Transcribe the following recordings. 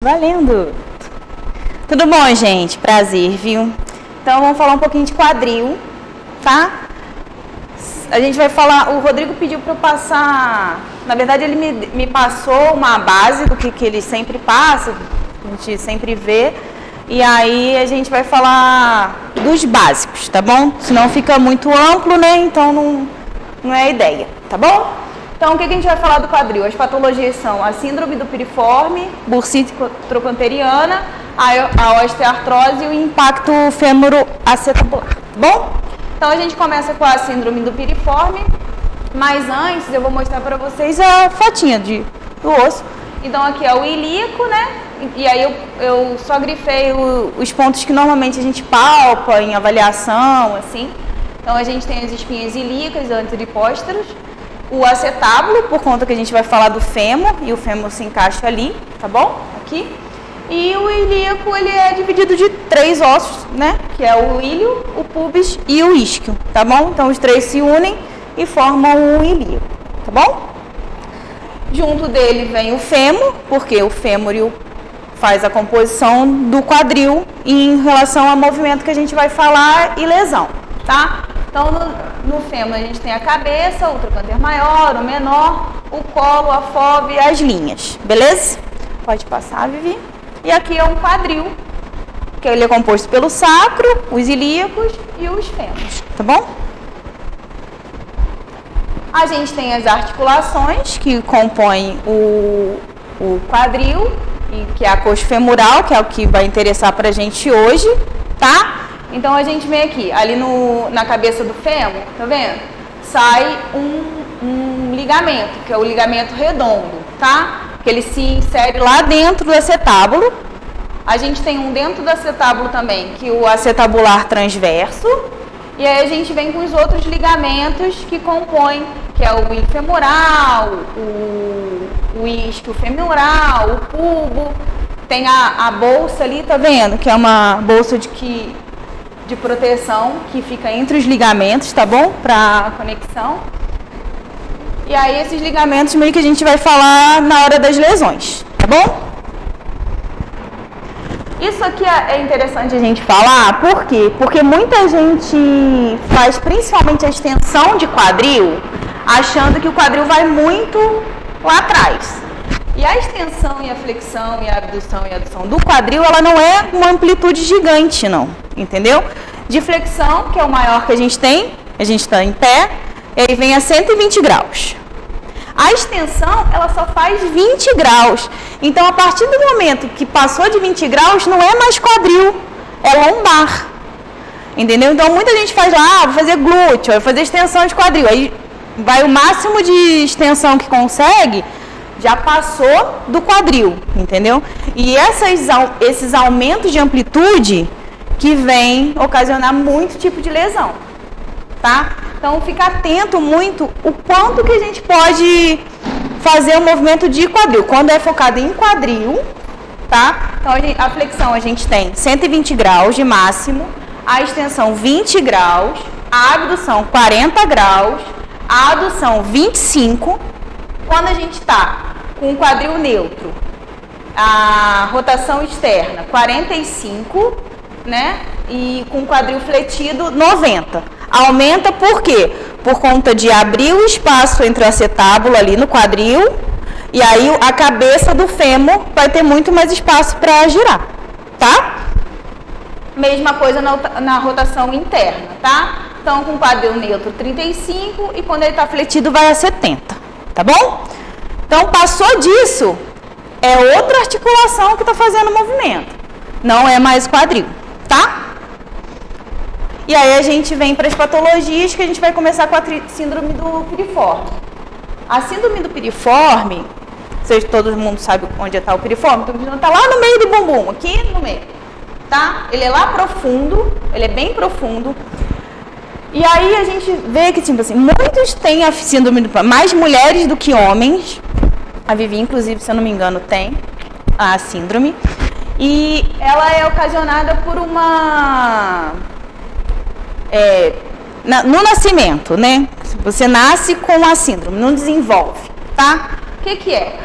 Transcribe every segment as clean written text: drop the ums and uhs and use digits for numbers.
Valendo! Tudo bom, gente? Prazer, viu? Então, vamos falar um pouquinho de quadril, tá? A gente vai falar... O Rodrigo pediu para eu passar... Na verdade, ele me passou uma base do que ele sempre passa, a gente sempre vê. E aí, a gente vai falar dos básicos, tá bom? Senão fica muito amplo, né? Então, não é a ideia, tá bom? Então, o que a gente vai falar do quadril? As patologias são a síndrome do piriforme, bursite trochanteriana, a osteoartrose e o impacto fêmuro-acetabular, tá bom? Então, a gente começa com a síndrome do piriforme, mas antes eu vou mostrar para vocês a fotinha do osso. Então, aqui é o ilíaco, né? E aí eu só grifei os pontos que normalmente a gente palpa em avaliação, assim. Então, a gente tem as espinhas ilíacas, anterior e pósteros. O acetábulo, por conta que a gente vai falar do fêmur, e o fêmur se encaixa ali, tá bom? Aqui. E o ilíaco, ele é dividido de 3 ossos, né? Que é o ilho, o pubis e o isquio, tá bom? Então, os 3 se unem e formam um ilíaco, tá bom? Junto dele vem o fêmur, porque o fêmur faz a composição do quadril em relação ao movimento que a gente vai falar e lesão, tá? Então, no fêmur a gente tem a cabeça, o trochanter maior, o menor, o colo, a fóvea e as linhas, beleza? Pode passar, Vivi. E aqui é um quadril, que ele é composto pelo sacro, os ilíacos e os fêmurs, tá bom? A gente tem as articulações que compõem o quadril, que é a coxa femoral, que é o que vai interessar pra gente hoje, tá? Então, a gente vem aqui, ali na cabeça do fêmur, tá vendo? Sai um ligamento, que é o ligamento redondo, tá? Que ele se insere lá dentro do acetábulo. A gente tem um dentro do acetábulo também, que é o acetabular transverso. E aí, a gente vem com os outros ligamentos que compõem, que é o infemoral, o isquio femoral, o pubo. Tem a bolsa ali, tá vendo? Que é uma bolsa de proteção que fica entre os ligamentos, tá bom? Para conexão. E aí esses ligamentos meio que a gente vai falar na hora das lesões, tá bom? Isso aqui é interessante a gente falar, por quê? Porque muita gente faz principalmente a extensão de quadril, achando que o quadril vai muito lá atrás. E a extensão e a flexão e a adução do quadril, ela não é uma amplitude gigante, não, entendeu? De flexão, que é o maior que a gente tem, a gente está em pé, ele vem a 120 graus. A extensão, ela só faz 20 graus. Então, a partir do momento que passou de 20 graus, não é mais quadril, é lombar. Entendeu? Então, muita gente faz lá, vou fazer glúteo, vou fazer extensão de quadril. Aí, vai o máximo de extensão que consegue, já passou do quadril, entendeu? E esses aumentos de amplitude que vêm ocasionar muito tipo de lesão, tá? Então, fica atento muito o quanto que a gente pode fazer o movimento de quadril. Quando é focado em quadril, tá? Então, a flexão a gente tem 120 graus de máximo, a extensão 20 graus, a abdução 40 graus, a adução 25. Quando a gente está com o quadril neutro, a rotação externa 45, né? E com o quadril fletido 90. Aumenta por quê? Por conta de abrir o espaço entre o acetábulo ali no quadril, e aí a cabeça do fêmur vai ter muito mais espaço para girar, tá? Mesma coisa na rotação interna, tá? Então, com o quadril neutro 35 e quando ele está fletido vai a 70, tá bom? Então, passou disso, é outra articulação que está fazendo o movimento, não é mais quadril, tá? E aí a gente vem para as patologias, que a gente vai começar com a síndrome do piriforme. A síndrome do piriforme, todo mundo sabe onde está o piriforme, então está lá no meio do bumbum, aqui no meio, tá? Ele é lá profundo, ele é bem profundo. E aí a gente vê que, tipo assim, muitos têm a síndrome do piriforme, mais mulheres do que homens. A Vivi, inclusive, se eu não me engano, tem a síndrome. E ela é ocasionada por uma... no nascimento, né? Você nasce com a síndrome, não desenvolve, tá? O que é?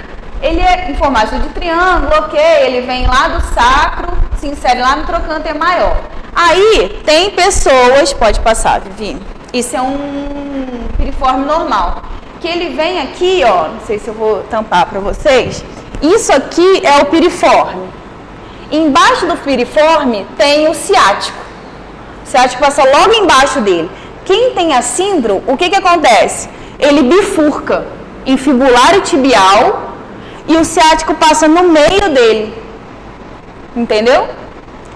Ele é em formato de triângulo, ok, ele vem lá do sacro, se insere lá no trocânter maior. Aí, tem pessoas, pode passar, Vivi, isso é um piriforme normal, que ele vem aqui, ó, não sei se eu vou tampar para vocês, isso aqui é o piriforme. Embaixo do piriforme tem o ciático. O ciático passa logo embaixo dele. Quem tem a síndrome, o que acontece? Ele bifurca em fibular e tibial e o ciático passa no meio dele. Entendeu?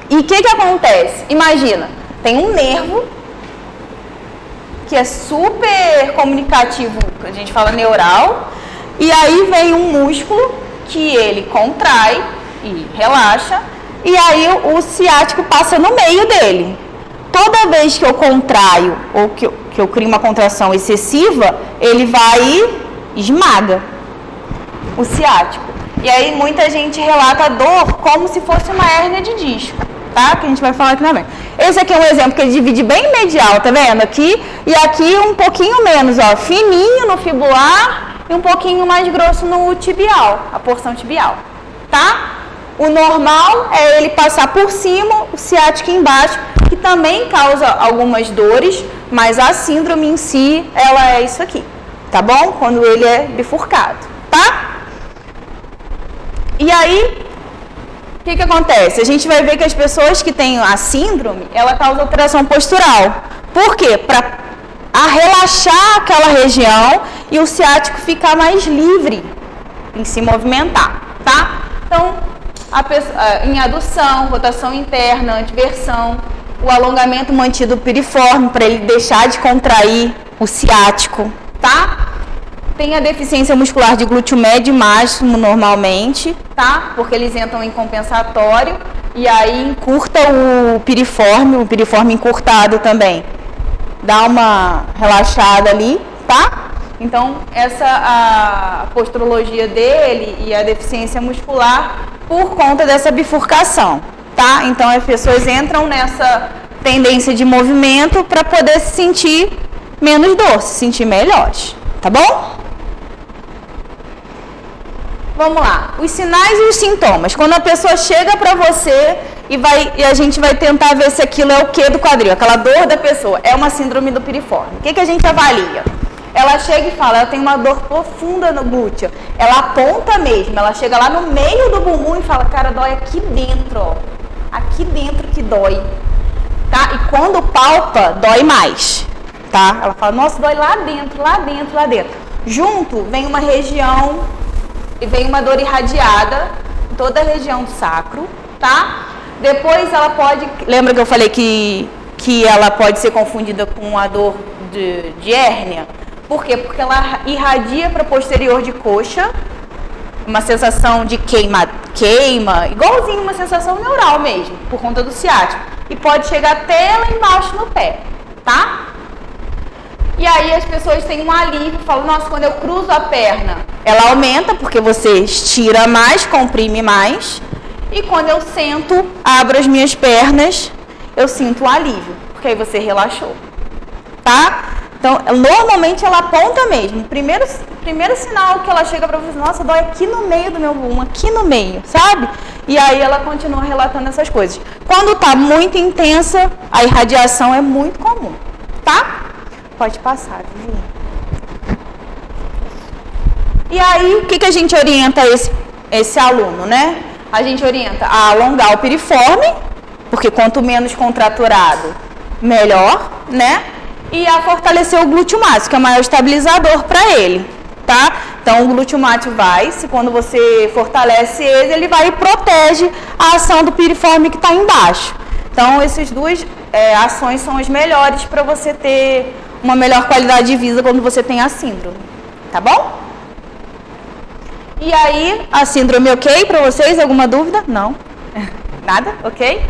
E o que acontece? Imagina, tem um nervo que é super comunicativo, a gente fala neural, e aí vem um músculo que ele contrai e relaxa, e aí o ciático passa no meio dele. Toda vez que eu contraio ou que eu crio uma contração excessiva, ele vai e esmaga o ciático. E aí muita gente relata a dor como se fosse uma hérnia de disco, tá? Que a gente vai falar aqui também. Esse aqui é um exemplo que ele divide bem medial, tá vendo? Aqui e aqui um pouquinho menos, ó, fininho no fibular e um pouquinho mais grosso no tibial, a porção tibial, tá? O normal é ele passar por cima, o ciático embaixo, que também causa algumas dores, mas a síndrome em si, ela é isso aqui, tá bom? Quando ele é bifurcado, tá? E aí, o que acontece? A gente vai ver que as pessoas que têm a síndrome, ela causa alteração postural. Por quê? Para relaxar aquela região e o ciático ficar mais livre em se movimentar, tá? Então, em adução, rotação interna, antiversão, o alongamento mantido piriforme para ele deixar de contrair o ciático, tá? Tem a deficiência muscular de glúteo médio e máximo normalmente, tá? Porque eles entram em compensatório e aí encurta o piriforme encurtado também. Dá uma relaxada ali, tá? Então, a posturologia dele e a deficiência muscular por conta dessa bifurcação, tá? Então, as pessoas entram nessa tendência de movimento para poder se sentir menos dor, se sentir melhores, tá bom? Vamos lá, os sinais e os sintomas. Quando a pessoa chega para você e a gente vai tentar ver se aquilo é o que do quadril, aquela dor da pessoa, é uma síndrome do piriforme. O que a gente avalia? Ela chega e fala, ela tem uma dor profunda no glúteo. Ela aponta mesmo, ela chega lá no meio do bumbum e fala, cara, dói aqui dentro, ó. Aqui dentro que dói, tá? E quando palpa, dói mais, tá? Ela fala, nossa, dói lá dentro, lá dentro, lá dentro. Junto vem uma região e vem uma dor irradiada em toda a região do sacro, tá? Depois ela pode, lembra que eu falei que ela pode ser confundida com a dor de hérnia? Por quê? Porque ela irradia para posterior de coxa, uma sensação de queima, igualzinho uma sensação neural mesmo, por conta do ciático. E pode chegar até lá embaixo no pé, tá? E aí as pessoas têm um alívio, falam, nossa, quando eu cruzo a perna, ela aumenta, porque você estira mais, comprime mais. E quando eu sento, abro as minhas pernas, eu sinto um alívio, porque aí você relaxou, tá? Então, normalmente ela aponta mesmo. Primeiro sinal que ela chega para você, nossa, dói aqui no meio do meu bumbum, aqui no meio, sabe? E aí ela continua relatando essas coisas. Quando tá muito intensa, a irradiação é muito comum, tá? Pode passar, Vivi. E aí, o que a gente orienta esse aluno, né? A gente orienta a alongar o piriforme, porque quanto menos contraturado, melhor, né? E a fortalecer o glúteo máximo, que é o maior estabilizador para ele, tá? Então, o glúteo máximo quando você fortalece ele vai e protege a ação do piriforme que está embaixo. Então, essas duas ações são as melhores para você ter uma melhor qualidade de vida quando você tem a síndrome, tá bom? E aí, a síndrome ok para vocês? Alguma dúvida? Não? Nada? Ok?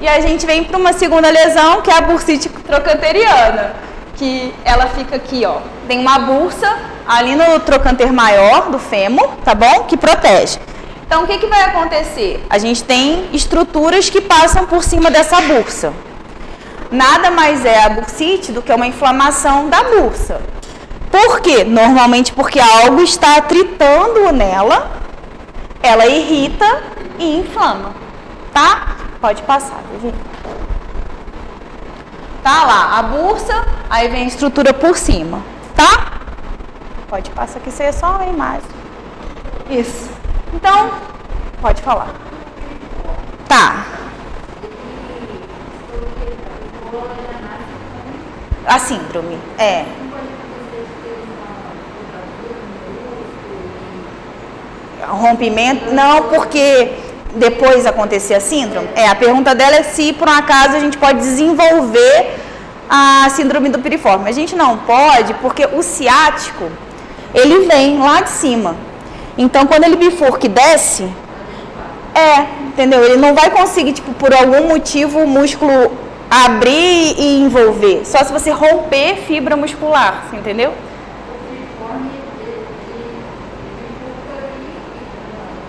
E a gente vem para uma segunda lesão, que é a bursite trocanteriana, que ela fica aqui, ó. Tem uma bursa ali no trocânter maior do fêmur, tá bom? Que protege. Então, o que vai acontecer? A gente tem estruturas que passam por cima dessa bursa. Nada mais é a bursite do que uma inflamação da bursa. Por quê? Normalmente porque algo está atritando nela, ela irrita e inflama, tá? Pode passar, gente. Tá lá, a bursa, aí vem a estrutura por cima, tá? Pode passar aqui, isso é só a imagem. Isso. Então, pode falar. Tá. A síndrome, rompimento, não, porque depois acontecer a síndrome. A pergunta dela é se por um acaso a gente pode desenvolver a síndrome do piriforme. A gente não pode, porque o ciático, ele vem lá de cima. Então, quando ele bifurca e desce, entendeu? Ele não vai conseguir, tipo, por algum motivo, o músculo abrir e envolver. Só se você romper fibra muscular, você entendeu?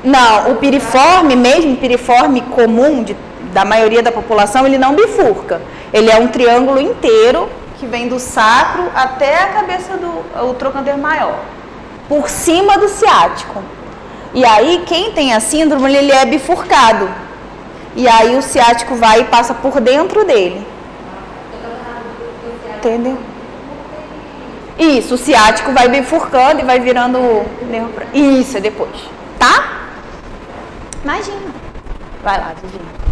Não, o piriforme mesmo, piriforme comum da maioria da população, ele não bifurca. Ele é um triângulo inteiro que vem do sacro até a cabeça do trocânter maior, por cima do ciático. E aí, quem tem a síndrome, ele é bifurcado. E aí o ciático vai e passa por dentro dele. Entendeu? Isso, o ciático vai bifurcando e vai virando nervo. Isso, é depois. Tá? Imagina. Vai lá, Virginia.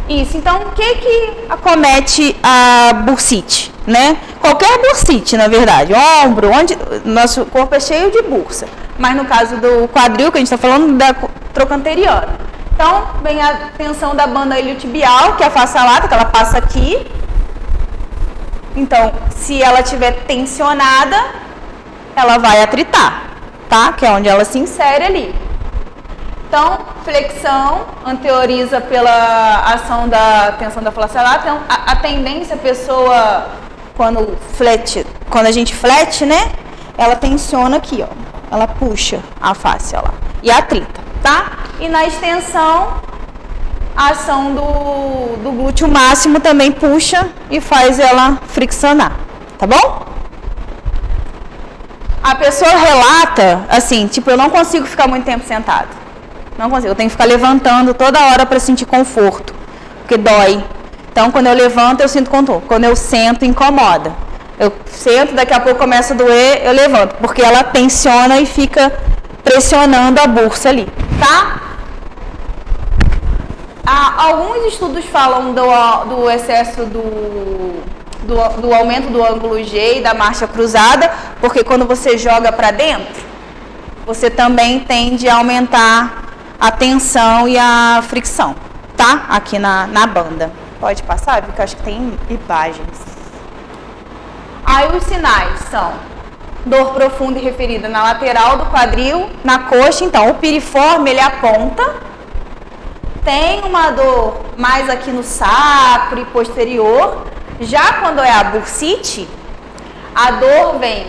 Isso, então o que acomete a bursite, né? Qualquer bursite, na verdade, ombro, onde nosso corpo é cheio de bursa, mas no caso do quadril, que a gente está falando da trocanteriana. Então, vem a tensão da banda iliotibial, que é a face lata, que ela passa aqui. Então, se ela estiver tensionada, ela vai atritar, tá? Que é onde ela se insere ali. Então, flexão anterioriza pela ação da tensão da face lata. Então, a tendência, a pessoa, quando a gente flete, né? Ela tensiona aqui, ó. Ela puxa a face lá e atrita, tá? E na extensão, a ação do glúteo máximo também puxa e faz ela friccionar, tá bom? A pessoa relata, assim, tipo, eu não consigo ficar muito tempo sentado. Não consigo, eu tenho que ficar levantando toda hora para sentir conforto, porque dói. Então, quando eu levanto, eu sinto conforto. Quando eu sento, incomoda. Eu sento, daqui a pouco começa a doer, eu levanto, porque ela tensiona e fica pressionando a bursa ali, tá? Alguns estudos falam do excesso do aumento do ângulo G e da marcha cruzada, porque quando você joga para dentro, você também tende a aumentar a tensão e a fricção, tá? Aqui na banda. Pode passar, porque eu acho que tem imagens. Aí os sinais são dor profunda e referida na lateral do quadril, na coxa. Então, o piriforme, ele aponta. Tem uma dor mais aqui no sacro e posterior. Já quando é a bursite, a dor vem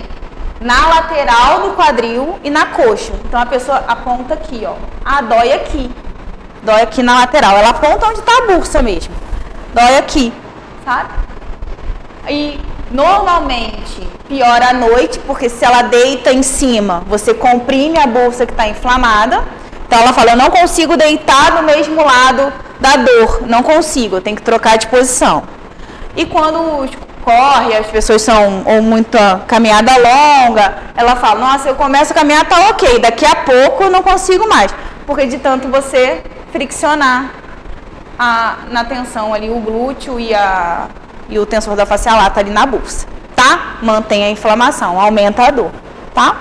na lateral do quadril e na coxa. Então, a pessoa aponta aqui, ó. Dói aqui. Dói aqui na lateral. Ela aponta onde está a bursa mesmo. Dói aqui, sabe? E, normalmente, piora à noite, porque se ela deita em cima, você comprime a bursa que está inflamada. Então, ela fala, eu não consigo deitar do mesmo lado da dor. Não consigo, eu tenho que trocar de posição. E quando corre, as pessoas são ou muita caminhada longa, ela fala, nossa, eu começo a caminhar, tá ok, daqui a pouco eu não consigo mais, porque de tanto você friccionar na tensão ali, o glúteo e o tensor da face lata ali na bursa, tá? Mantém a inflamação, aumenta a dor, tá?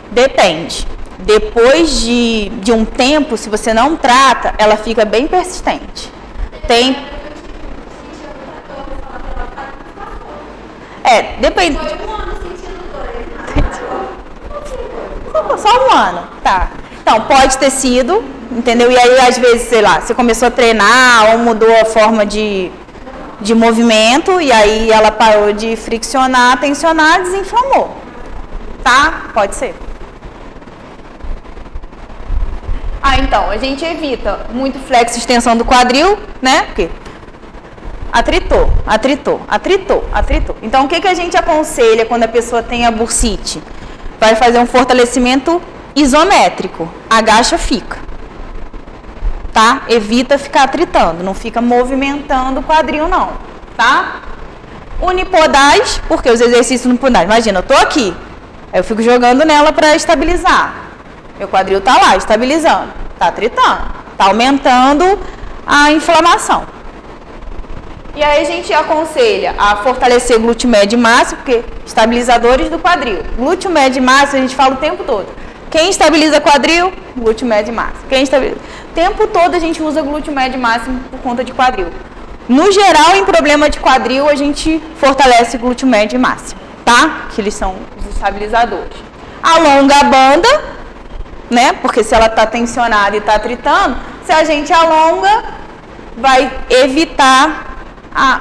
Depende. Depois de um tempo, se você não trata, ela fica bem persistente. Tem. Depende. Só um ano, tá. Então, pode ter sido, entendeu? E aí, às vezes, sei lá, você começou a treinar ou mudou a forma de movimento, e aí ela parou de friccionar, tensionar, desinflamou. Tá? Pode ser. Então, a gente evita muito flexo e extensão do quadril, né? Porque Atritou, atritou, atritou, atritou. Então, o que a gente aconselha quando a pessoa tem a bursite? Vai fazer um fortalecimento isométrico. Agacha, fica. Tá? Evita ficar atritando, não fica movimentando o quadril, não. Tá? Unipodais, porque os exercícios unipodais. Imagina, eu tô aqui, aí eu fico jogando nela para estabilizar. Meu quadril tá lá, estabilizando. Tá atritando. Tá aumentando a inflamação. E aí a gente aconselha a fortalecer glúteo médio e máximo, porque estabilizadores do quadril. Glúteo médio e máximo a gente fala o tempo todo. Quem estabiliza quadril? Glúteo médio e máximo. Quem estabiliza? O tempo todo a gente usa glúteo médio e máximo por conta de quadril. No geral, em problema de quadril, a gente fortalece glúteo médio e máximo, tá? Que eles são os estabilizadores. Alonga a banda, né? Porque se ela está tensionada e está atritando, se a gente alonga, vai evitar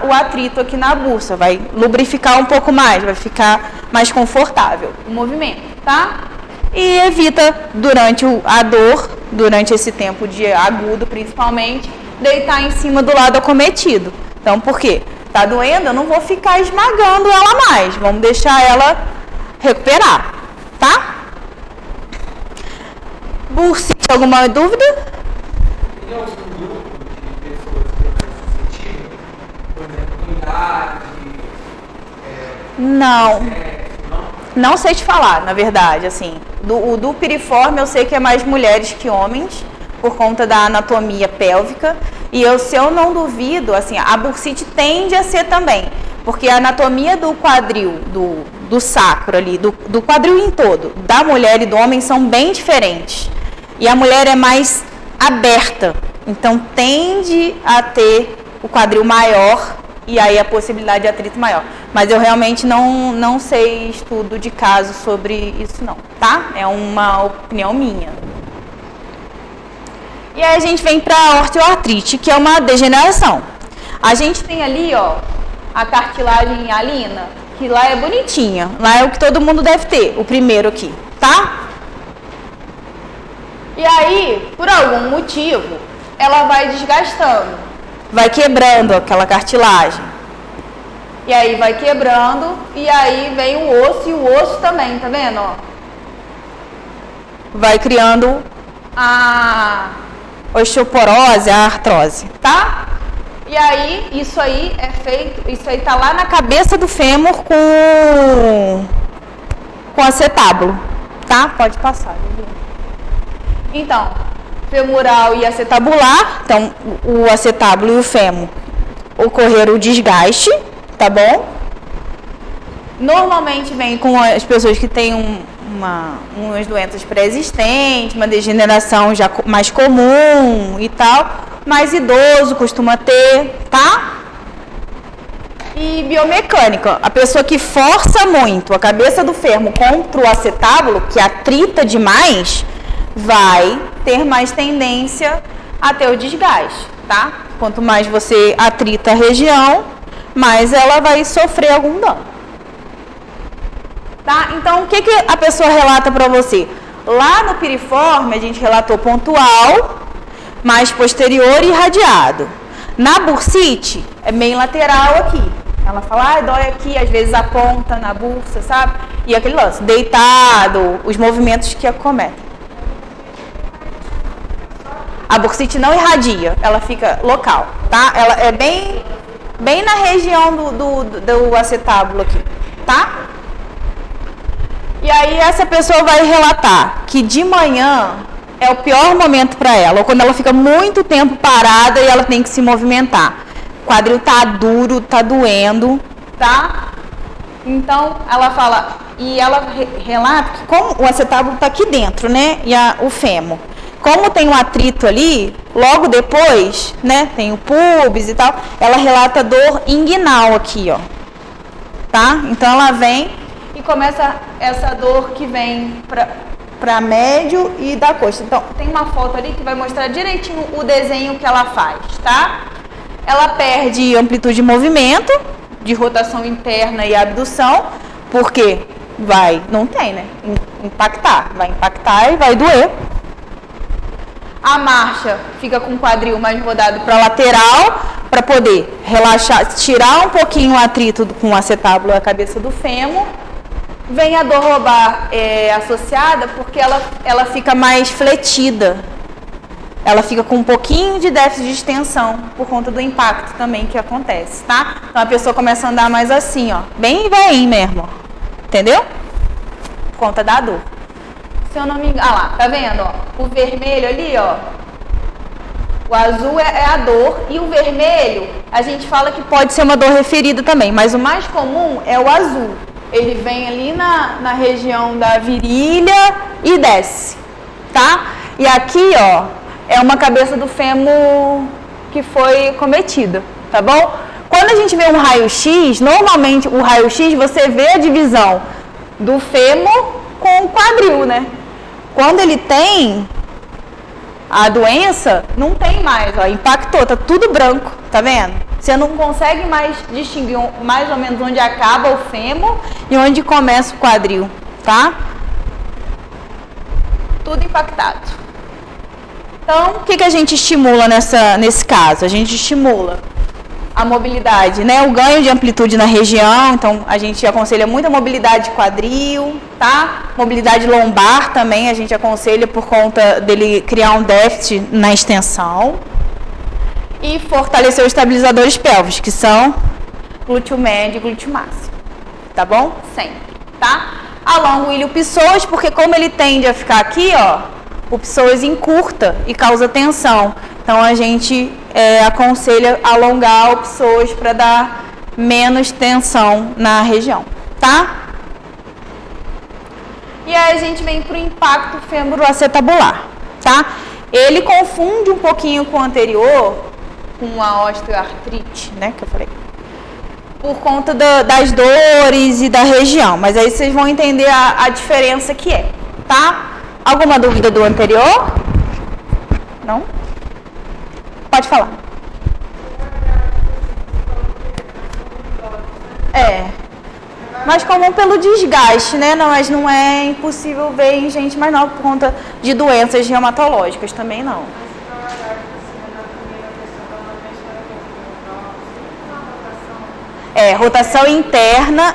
o atrito aqui na bursa, vai lubrificar um pouco mais, vai ficar mais confortável o movimento, tá? E evita durante a dor, durante esse tempo de agudo principalmente, deitar em cima do lado acometido. Então, por quê? Tá doendo? Eu não vou ficar esmagando ela mais, vamos deixar ela recuperar, tá? Bursite, alguma dúvida? Tem algum grupo de pessoas que é mais suscetível? Por exemplo, idade? Não. Não sei te falar, na verdade, assim. Do piriforme eu sei que é mais mulheres que homens, por conta da anatomia pélvica. E se eu não duvido, assim, a bursite tende a ser também. Porque a anatomia do quadril, do sacro ali, do quadril em todo, da mulher e do homem são bem diferentes. E a mulher é mais aberta, então tende a ter o quadril maior e aí a possibilidade de atrito maior. Mas eu realmente não sei estudo de caso sobre isso não, tá? É uma opinião minha. E aí a gente vem para a osteoartrite, que é uma degeneração. A gente tem ali, ó, a cartilagem hialina, que lá é bonitinha. Lá é o que todo mundo deve ter, o primeiro aqui, tá? E aí, por algum motivo, ela vai desgastando, vai quebrando aquela cartilagem. E aí vai quebrando, e aí vem o osso, e o osso também, tá vendo, ó? Vai criando a osteoporose, a artrose, tá? E aí, isso aí tá lá na cabeça do fêmur com acetábulo, tá? Pode passar, gente. Então, femoral e acetabular, então o acetábulo e o fêmur ocorreram o desgaste, tá bom? Normalmente vem com as pessoas que têm umas doenças pré-existentes, uma degeneração já mais comum e tal, mais idoso costuma ter, tá? E biomecânica, a pessoa que força muito a cabeça do fêmur contra o acetábulo, que atrita demais, vai ter mais tendência a ter o desgaste, tá? Quanto mais você atrita a região, mais ela vai sofrer algum dano. Tá? Então, o que a pessoa relata para você? Lá no piriforme, a gente relatou pontual, mais posterior e irradiado. Na bursite, é bem lateral aqui. Ela fala, dói aqui, às vezes aponta na bursa, sabe? E aquele lance, deitado, os movimentos que acometem. A bursite não irradia, ela fica local, tá? Ela é bem na região do acetábulo aqui, tá? E aí essa pessoa vai relatar que de manhã é o pior momento para ela, ou quando ela fica muito tempo parada e ela tem que se movimentar. O quadril tá duro, tá doendo, tá? Então ela fala, e ela relata que como o acetábulo tá aqui dentro, né? E o fêmur. Como tem um atrito ali, logo depois, né, tem o pubis e tal, ela relata dor inguinal aqui, ó. Tá? Então ela vem e começa essa dor que vem para médio e da coxa. Então tem uma foto ali que vai mostrar direitinho o desenho que ela faz, tá? Ela perde amplitude de movimento, de rotação interna e abdução, porque não tem, né? Vai impactar e vai doer. A marcha fica com o quadril mais rodado para lateral, para poder relaxar, tirar um pouquinho o atrito com o acetábulo e a cabeça do fêmur. Vem a dor lobar associada porque ela fica mais fletida. Ela fica com um pouquinho de déficit de extensão por conta do impacto também que acontece, tá? Então a pessoa começa a andar mais assim, ó, bem veinho mesmo, ó. Entendeu? Por conta da dor. Se eu não me engano, lá, tá vendo, ó? O vermelho ali, ó. O azul é a dor e o vermelho, a gente fala que pode ser uma dor referida também, mas o mais comum é o azul. Ele vem ali na região da virilha e desce, tá? E aqui, ó, é uma cabeça do fêmur que foi cometida, tá bom? Quando a gente vê um raio-x, normalmente o raio-x você vê a divisão do fêmur com o quadril, né? Quando ele tem a doença, não tem mais, ó, impactou, tá tudo branco, tá vendo? Você não consegue mais distinguir mais ou menos onde acaba o fêmur e onde começa o quadril, tá? Tudo impactado. Então, o que a gente estimula nesse caso? A gente estimula a mobilidade, né? O ganho de amplitude na região, então a gente aconselha muito a mobilidade de quadril, tá? Mobilidade lombar também a gente aconselha por conta dele criar um déficit na extensão. E fortalecer os estabilizadores pélvicos, que são glúteo médio e glúteo máximo, tá bom? Sempre, tá? Alonga o ilho psoas, porque como ele tende a ficar aqui, ó, o psoas encurta e causa tensão. Então, a gente aconselha alongar o psoas para dar menos tensão na região, tá? E aí, a gente vem para o impacto fêmuro-acetabular, tá? Ele confunde um pouquinho com o anterior, com a osteoartrite, né, que eu falei, por conta das dores e da região. Mas aí vocês vão entender a diferença que é, tá? Alguma dúvida do anterior? Não? Pode falar. Mais comum pelo desgaste, né? Não, mas não é impossível ver em gente mais nova por conta de doenças reumatológicas também não. Rotação interna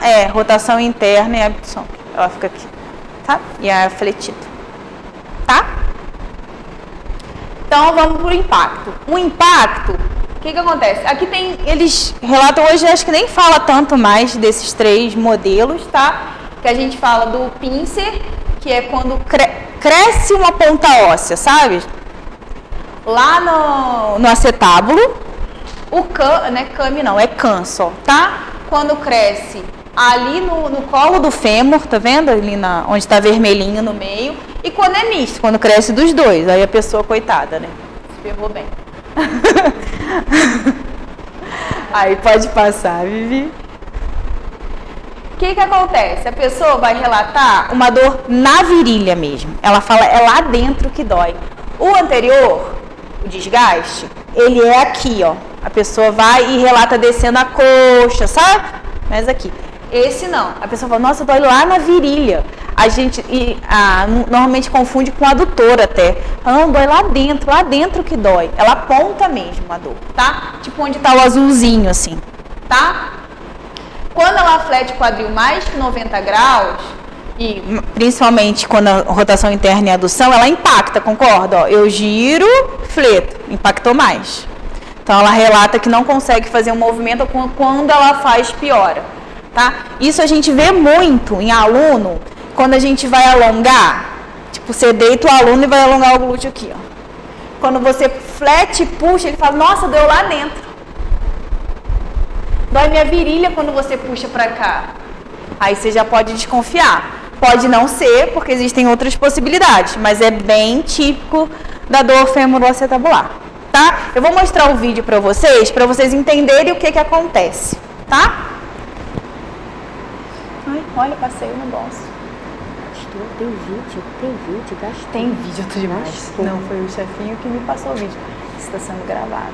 e abdução. Ela fica aqui, tá? E a fletida, tá? Então, vamos pro impacto. O impacto, o que acontece? Aqui tem, eles relatam hoje, acho que nem fala tanto mais desses três modelos, tá? Que a gente fala do pincer, que é quando cresce uma ponta óssea, sabe? Lá no acetábulo. O came não, é can só, tá? Quando cresce ali no colo do fêmur, tá vendo? Ali onde está vermelhinho no meio. E quando é misto, quando cresce dos dois. Aí a pessoa, coitada, né? Se ferrou bem. Aí pode passar, Vivi. O que acontece? A pessoa vai relatar uma dor na virilha mesmo. Ela fala, é lá dentro que dói. O anterior, o desgaste, ele é aqui, ó. A pessoa vai e relata descendo a coxa, sabe? Mas aqui. Esse não. A pessoa fala, nossa, dói lá na virilha. A gente normalmente confunde com adutor até. Não, dói lá dentro que dói. Ela aponta mesmo a dor, tá? Tipo onde tá o azulzinho, assim, tá? Quando ela flete o quadril mais que 90 graus, e principalmente quando a rotação interna e a adução, ela impacta, concorda? Ó, eu giro, fleto, impactou mais. Então, ela relata que não consegue fazer um movimento, quando ela faz, piora, tá? Isso a gente vê muito em aluno, quando a gente vai alongar, tipo, você deita o aluno e vai alongar o glúteo aqui, ó. Quando você flete e puxa, ele fala, nossa, deu lá dentro. Dói minha virilha quando você puxa pra cá. Aí você já pode desconfiar. Pode não ser, porque existem outras possibilidades, mas é bem típico da dor fêmuro-acetabular. Tá? Eu vou mostrar o vídeo para vocês entenderem o que acontece, tá? Ai, olha, passei no bolso. Tem vídeo, gastou. Tem vídeo, eu tô demais. Gastou. Não, foi o chefinho que me passou o vídeo. Isso está sendo gravado.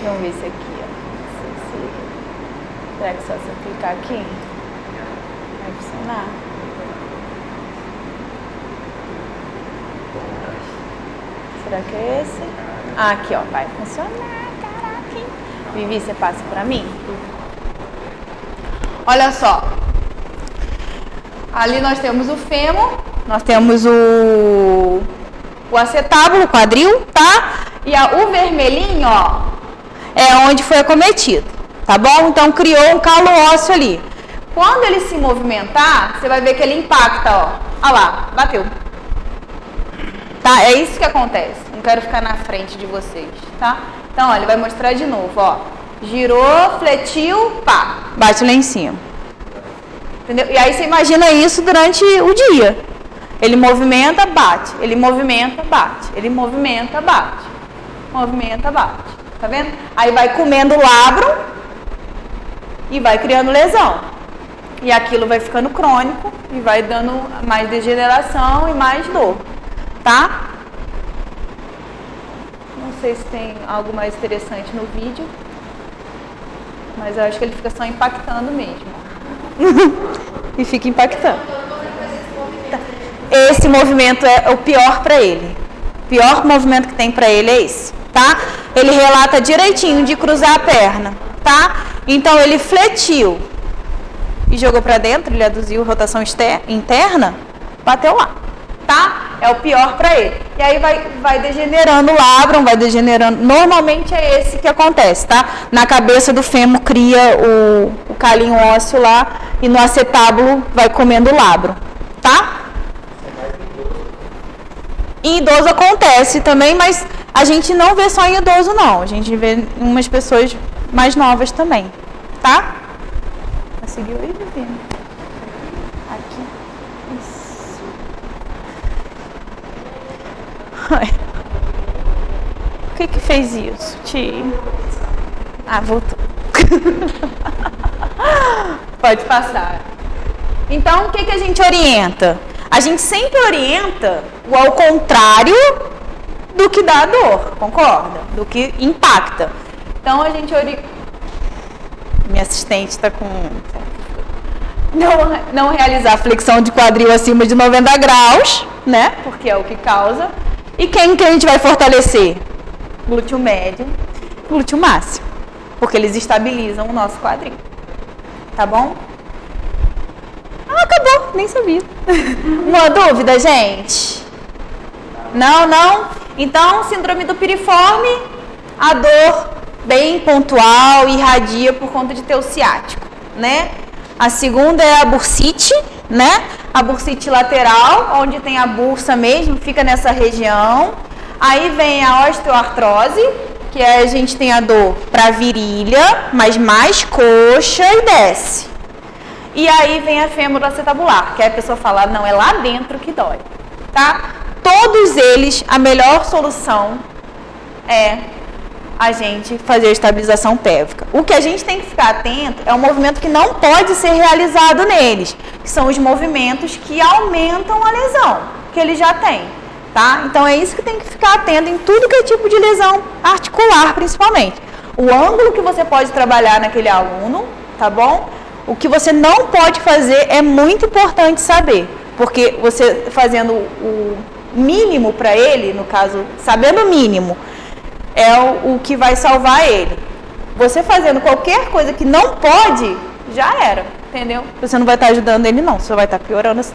Vamos ver esse aqui, ó. Será que só se eu clicar aqui vai funcionar? Será que é esse? Aqui, ó, vai funcionar, caraca, hein? Vivi, você passa pra mim? Olha só. Ali nós temos o fêmur, nós temos o acetábulo, o quadril, tá? E o vermelhinho, ó, é onde foi acometido, tá bom? Então criou um calo ósseo ali. Quando ele se movimentar, você vai ver que ele impacta, ó. Olha lá, bateu. Tá? É isso que acontece. Não quero ficar na frente de vocês, tá? Então, ó, ele vai mostrar de novo, ó. Girou, fletiu, pá, bate lá em cima. Entendeu? E aí você imagina isso durante o dia. Ele movimenta, bate. Ele movimenta, bate. Ele movimenta, bate. Movimenta, bate. Tá vendo? Aí vai comendo o labro e vai criando lesão. E aquilo vai ficando crônico e vai dando mais degeneração e mais dor. Tá? Não sei se tem algo mais interessante no vídeo. Mas eu acho que ele fica só impactando mesmo. E fica impactando. Esse movimento é o pior para ele. O pior movimento que tem para ele é esse, tá? Ele relata direitinho de cruzar a perna, tá? Então ele fletiu e jogou para dentro, ele aduziu rotação interna, bateu lá, tá? É o pior para ele. E aí vai degenerando o labrum, vai degenerando. Normalmente é esse que acontece, tá? Na cabeça do fêmur cria o calinho ósseo lá e no acetábulo vai comendo o labrum, tá? Em idoso acontece também, mas a gente não vê só em idoso, não. A gente vê em umas pessoas mais novas também, tá? Conseguiu ir, Divino? Aqui. Isso. Ai. O que fez isso, tio? Ah, voltou. Pode passar. Então, o que a gente orienta? A gente sempre orienta o ao contrário do que dá dor, concorda? Do que impacta. Então, a gente orienta... Minha assistente está com... Não realizar flexão de quadril acima de 90 graus, né? Porque é o que causa. E quem que a gente vai fortalecer? Glúteo médio, glúteo máximo. Porque eles estabilizam o nosso quadril. Tá bom? Ah, acabou, nem sabia. Uma dúvida, gente? Não? Então, síndrome do piriforme, a dor bem pontual, irradia por conta de ter o ciático, né? A segunda é a bursite, né? A bursite lateral, onde tem a bursa mesmo, fica nessa região. Aí vem a osteoartrose, que é a gente tem a dor para virilha, mas mais coxa e desce. E aí vem a fêmuro-acetabular, que aí a pessoa fala, não, é lá dentro que dói, tá? Todos eles, a melhor solução é a gente fazer a estabilização pélvica. O que a gente tem que ficar atento é o movimento que não pode ser realizado neles, que são os movimentos que aumentam a lesão que ele já tem, tá? Então é isso que tem que ficar atento em tudo que é tipo de lesão articular, principalmente. O ângulo que você pode trabalhar naquele aluno, tá bom? O que você não pode fazer é muito importante saber, porque você fazendo o mínimo para ele, no caso, sabendo o mínimo, é o que vai salvar ele. Você fazendo qualquer coisa que não pode, já era, entendeu? Você não vai estar ajudando ele não, você vai estar piorando a